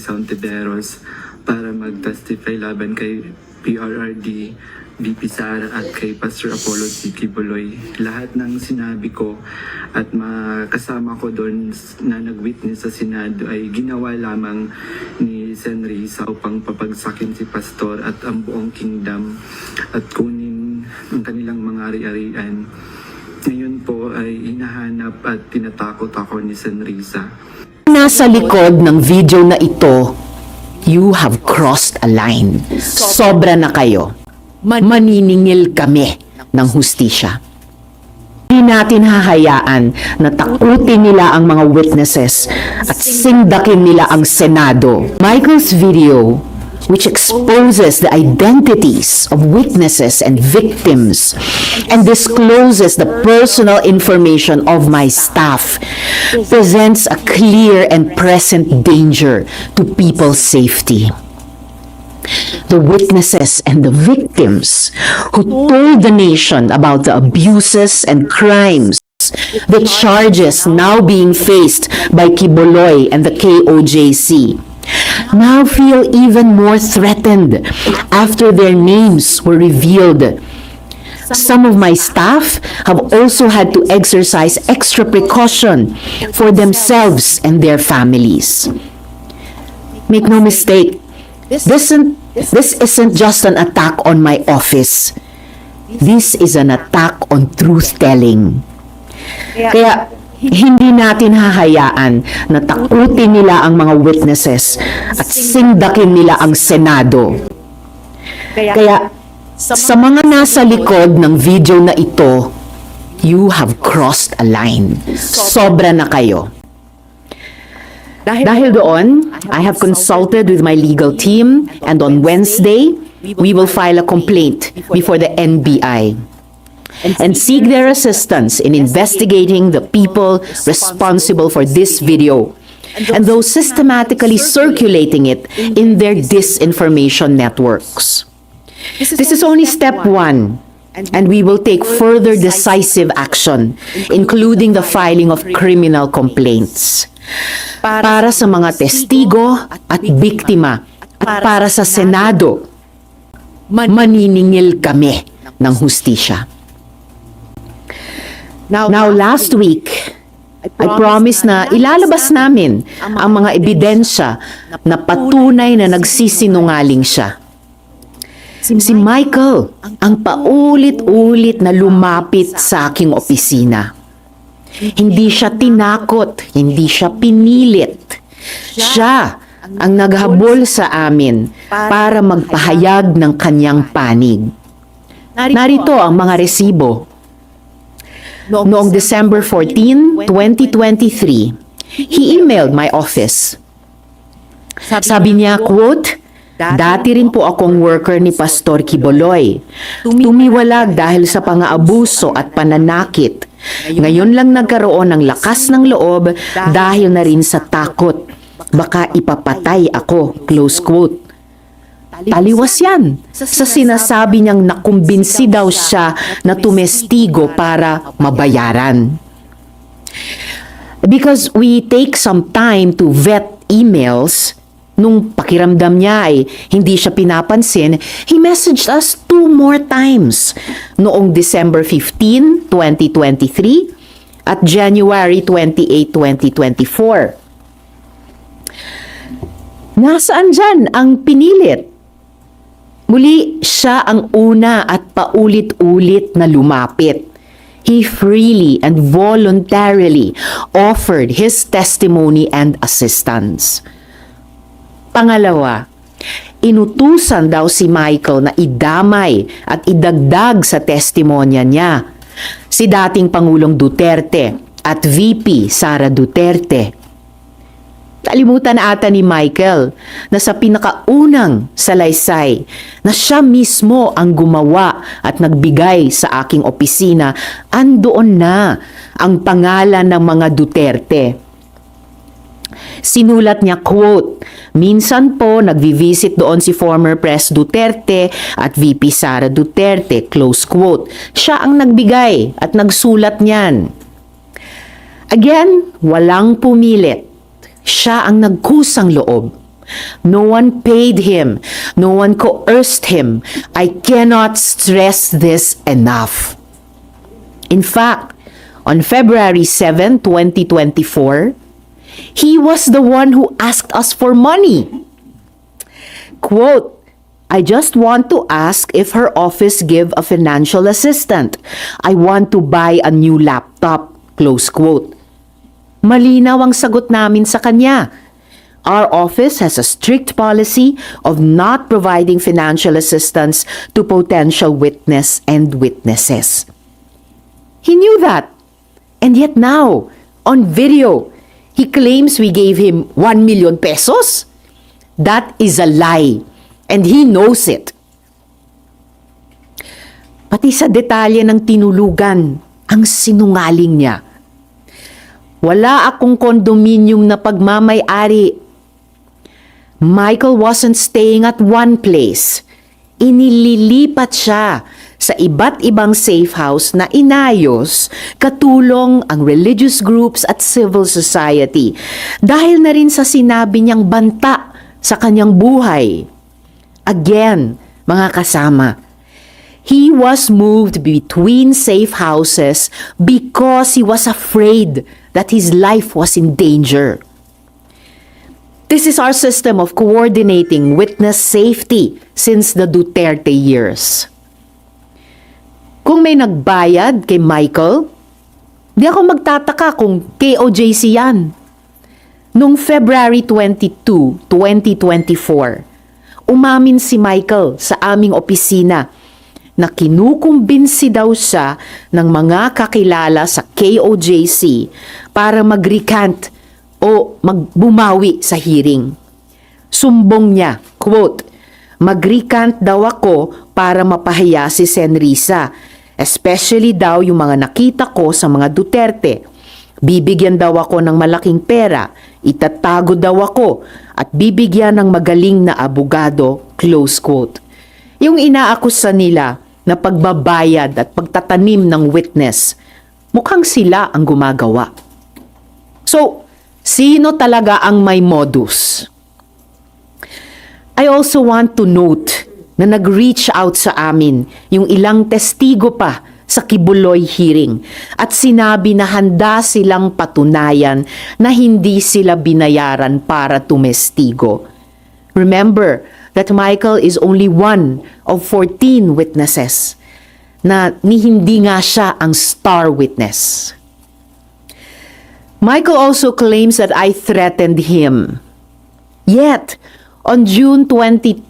sa Ontiveros para mag-testify laban kay PRRD, VP Sara at kay Pastor Apollo C. Quiboloy. Lahat ng sinabi ko at kasama ko doon na nag-witness sa Senado ay ginawa lamang ni Sen. Risa upang papagsakin si Pastor at ang buong kingdom at kunin ang kanilang mga ari-arian. Ngayon po ay hinahanap at tinatakot ako ni Sen. Risa. Nasa likod ng video na ito, you have crossed a line. Sobra na kayo. Maniningil kami ng hustisya. Hindi natin hahayaan na takutin nila ang mga witnesses at sindakin nila ang Senado. Michael's video, which exposes the identities of witnesses and victims and discloses the personal information of my staff, presents a clear and present danger to people's safety. The witnesses and the victims who told the nation about the abuses and crimes, the charges now being faced by Quiboloy and the KOJC, now feel even more threatened after their names were revealed. Some of my staff have also had to exercise extra precaution for themselves and their families. Make no mistake, this isn't just an attack on my office. This is an attack on truth-telling. Kaya hindi natin hahayaan na takutin nila ang mga witnesses at sindakin nila ang Senado. Kaya sa mga nasa likod ng video na ito, you have crossed a line. Sobra na kayo. Dahil doon, I have consulted with my legal team and on Wednesday, we will file a complaint before the NBI and seek their assistance in investigating the people responsible for this video and those systematically circulating it in their disinformation networks. This is only step one, and we will take further decisive action, including the filing of criminal complaints. Para sa mga testigo at biktima at para sa Senado, maniningil kami ng hustisya. Now, last week, I promised na ilalabas namin ang mga ebidensya na patunay na nagsisinungaling siya. Si Michael ang paulit-ulit na lumapit sa aking opisina. Hindi siya tinakot, hindi siya pinilit. Siya ang naghabol sa amin para magpahayag ng kanyang panig. Narito ang mga resibo. Noong December 14, 2023, he emailed my office. Sabi niya, quote, "Dati rin po akong worker ni Pastor Quiboloy. Tumiwalag dahil sa pang-aabuso at pananakit. Ngayon lang nagkaroon ng lakas ng loob dahil na rin sa takot. Baka ipapatay ako." Close quote. Taliwas yan sa sinasabi niyang nakumbinsi daw siya na tumestigo para mabayaran. Because we take some time to vet emails, nung pakiramdam niya ay hindi siya pinapansin, he messaged us 2 more times noong December 15, 2023 at January 28, 2024. Nasaan dyan ang pinilit? Muli, siya ang una at paulit-ulit na lumapit. He freely and voluntarily offered his testimony and assistance. Pangalawa, inutusan daw si Michael na idamay at idagdag sa testimonya niya si dating Pangulong Duterte at VP Sara Duterte. Kalimutan ata ni Michael na sa pinakaunang salaysay na siya mismo ang gumawa at nagbigay sa aking opisina, andoon na ang pangalan ng mga Duterte. Sinulat niya, quote, "Minsan po nagvi-visit doon si former Pres Duterte at VP Sara Duterte," close quote. Siya ang nagbigay at nagsulat niyan. Again, walang pumilit. Siya ang nagkusang loob. No one paid him. No one coerced him. I cannot stress this enough. In fact, on February 7, 2024, he was the one who asked us for money. Quote, I just want to ask if her office give a financial assistant. I want to buy a new laptop. Close quote. Malinaw ang sagot namin sa kanya. Our office has a strict policy of not providing financial assistance to potential witness and witnesses. He knew that. And yet now, on video, he claims we gave him 1 million pesos. That is a lie. And he knows it. Pati sa detalye ng tinulugan, ang sinungaling niya. Wala akong kondominium na pagmamay-ari. Michael wasn't staying at one place. Inililipat siya sa iba't ibang safe house na inayos katulong ang religious groups at civil society dahil na rin sa sinabi niyang banta sa kanyang buhay. Again, mga kasama, he was moved between safe houses because he was afraid that his life was in danger. This is our system of coordinating witness safety since the Duterte years. Kung may nagbayad kay Michael, di ako magtataka kung KOJC yan. Noong February 22, 2024, umamin si Michael sa aming opisina na kinukumbinsi daw siya ng mga kakilala sa KOJC para mag-recant o magbumawi sa hearing. Sumbong niya, quote, mag-recant daw ako para mapahiya si Senrisa, especially daw yung mga nakita ko sa mga Duterte. Bibigyan daw ako ng malaking pera, itatago daw ako, at bibigyan ng magaling na abogado, close quote. Yung inaakusa nila na pagbabayad at pagtatanim ng witness, mukhang sila ang gumagawa. So, sino talaga ang may modus? I also want to note na nag-reach out sa amin yung ilang testigo pa sa Kibuloy hearing at sinabi na handa silang patunayan na hindi sila binayaran para tumestigo. Remember that Michael is only one of 14 witnesses na hindi nga siya ang star witness. Michael also claims that I threatened him. Yet, on June 22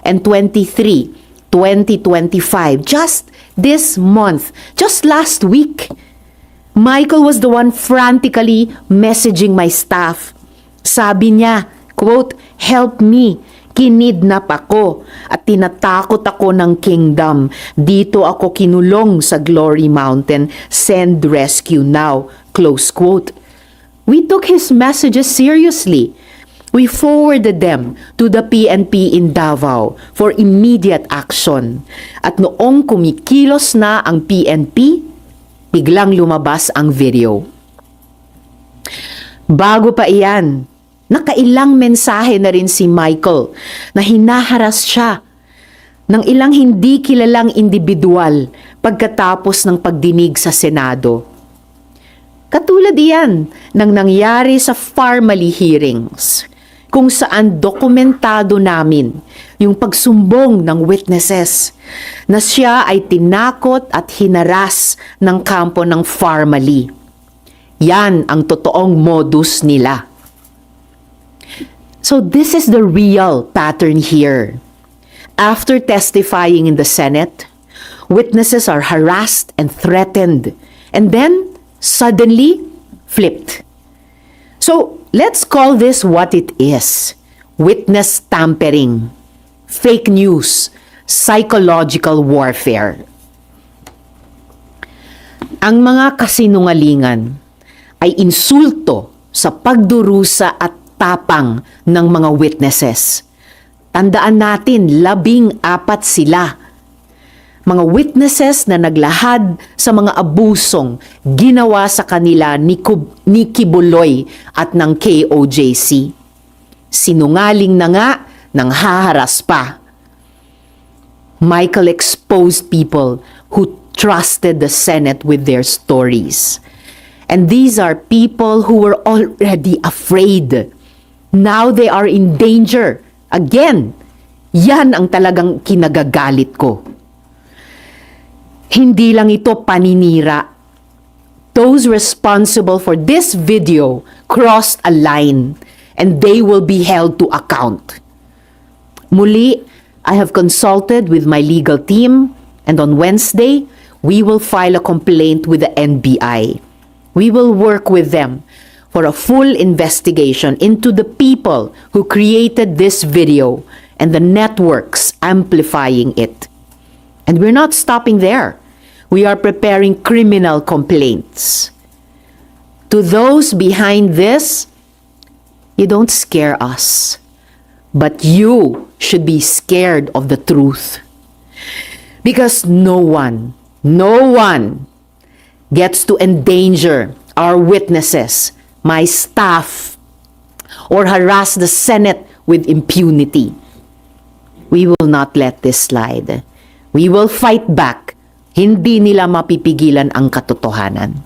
and 23, 2025, just this month, just last week, Michael was the one frantically messaging my staff. Sabi niya, quote, help me, kinidnap ako at tinatakot ako ng kingdom. Dito ako kinulong sa Glory Mountain, send rescue now, close quote. We took his messages seriously. We forwarded them to the PNP in Davao for immediate action. At noong kumikilos na ang PNP, biglang lumabas ang video. Bago pa iyan, nakailang mensahe na rin si Michael na hinaharas siya ng ilang hindi kilalang individual pagkatapos ng pagdinig sa Senado. Katulad iyan ng nangyari sa Farmally hearings, kung saan dokumentado namin yung pagsumbong ng witnesses na siya ay tinakot at hinaras ng kampo ng Farmally. Yan ang totoong modus nila. So this is the real pattern here. After testifying in the Senate, witnesses are harassed and threatened and then suddenly flipped. So, let's call this what it is. Witness tampering, fake news, psychological warfare. Ang mga kasinungalingan ay insulto sa pagdurusa at tapang ng mga witnesses. Tandaan natin, 14 sila. Mga witnesses na naglahad sa mga abusong ginawa sa kanila ni Kibuloy at ng KOJC. Sinungaling na nga, nang haharas pa. Michael exposed people who trusted the Senate with their stories. And these are people who were already afraid. Now they are in danger. Again, yan ang talagang kinagagalit ko. Hindi lang ito paninira. Those responsible for this video crossed a line and they will be held to account. Muli, I have consulted with my legal team and on Wednesday, we will file a complaint with the NBI. We will work with them for a full investigation into the people who created this video and the networks amplifying it. And we're not stopping there. We are preparing criminal complaints. To those behind this, you don't scare us, but you should be scared of the truth. Because no one gets to endanger our witnesses, my staff, or harass the Senate with impunity. We will not let this slide. We will fight back. Hindi nila mapipigilan ang katotohanan.